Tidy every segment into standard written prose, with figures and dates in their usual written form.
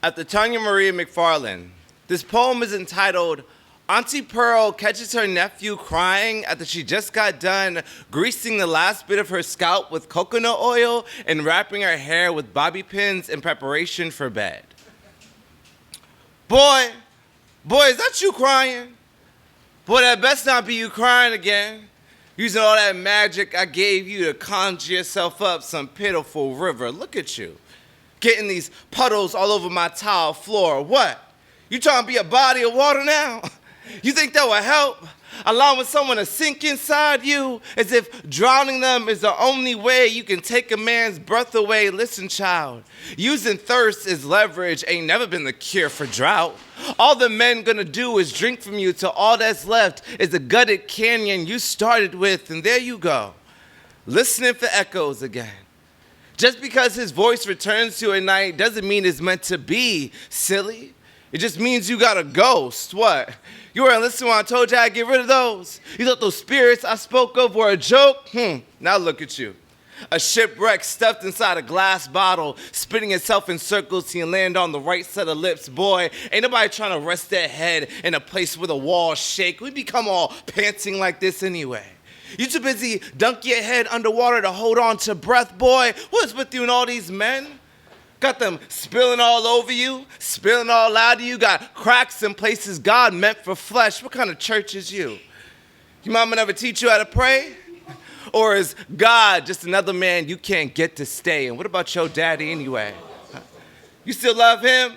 After Tanya Marie McFarlane. This poem is entitled, Auntie Pearl catches her nephew crying after she just got done greasing the last bit of her scalp with coconut oil and wrapping her hair with bobby pins in preparation for bed. Boy, is that you crying? Boy, that best not be you crying again. Using all that magic I gave you to conjure yourself up some pitiful river. Look at you. Getting these puddles all over my tile floor. What? You trying to be a body of water now? You think that will help? Allowing someone to sink inside you as if drowning them is the only way you can take a man's breath away. Listen, child, using thirst as leverage ain't never been the cure for drought. All the men gonna do is drink from you till all that's left is the gutted canyon you started with, and there you go, listening for echoes again. Just because his voice returns to you at night doesn't mean it's meant to be, silly. It just means you got a ghost. What? You weren't listening when I told you I'd get rid of those? You thought those spirits I spoke of were a joke? Now look at you. A shipwreck stuffed inside a glass bottle, spinning itself in circles till you land on the right set of lips. Boy, ain't nobody trying to rest their head in a place where the walls shake. We become all panting like this anyway. You too busy dunk your head underwater to hold on to breath, boy. What's with you and all these men? Got them spilling all over you, spilling all out of you. Got cracks in places God meant for flesh. What kind of church is you? Your mama never teach you how to pray? Or is God just another man you can't get to stay? And what about your daddy anyway? You still love him?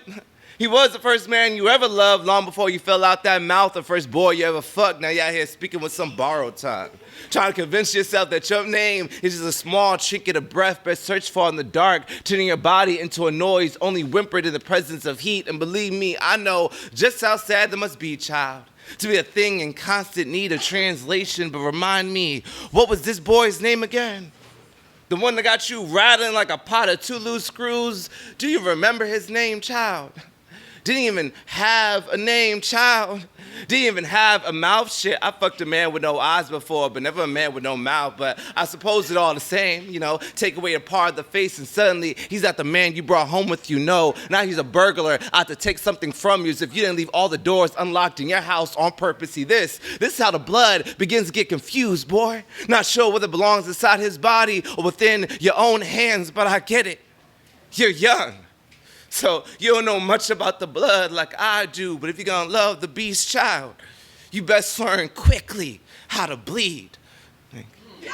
He was the first man you ever loved long before you fell out that mouth, the first boy you ever fucked. Now you out here speaking with some borrowed tongue. Trying to convince yourself that your name is just a small trinket of breath best searched for in the dark, turning your body into a noise only whimpered in the presence of heat. And believe me, I know just how sad that must be, child, to be a thing in constant need of translation. But remind me, what was this boy's name again? The one that got you rattling like a pot of two loose screws? Do you remember his name, child? Didn't even have a name, child. Didn't even have a mouth. Shit, I fucked a man with no eyes before, but never a man with no mouth. But I suppose it all the same, you know. Take away a part of the face and suddenly he's not the man you brought home with you, no. Now he's a burglar out to take something from you as if you didn't leave all the doors unlocked in your house on purpose. See, this is how the blood begins to get confused, boy. Not sure whether it belongs inside his body or within your own hands, but I get it. You're young. So you don't know much about the blood like I do, but if you're gonna love the beast child, you best learn quickly how to bleed. Thank you.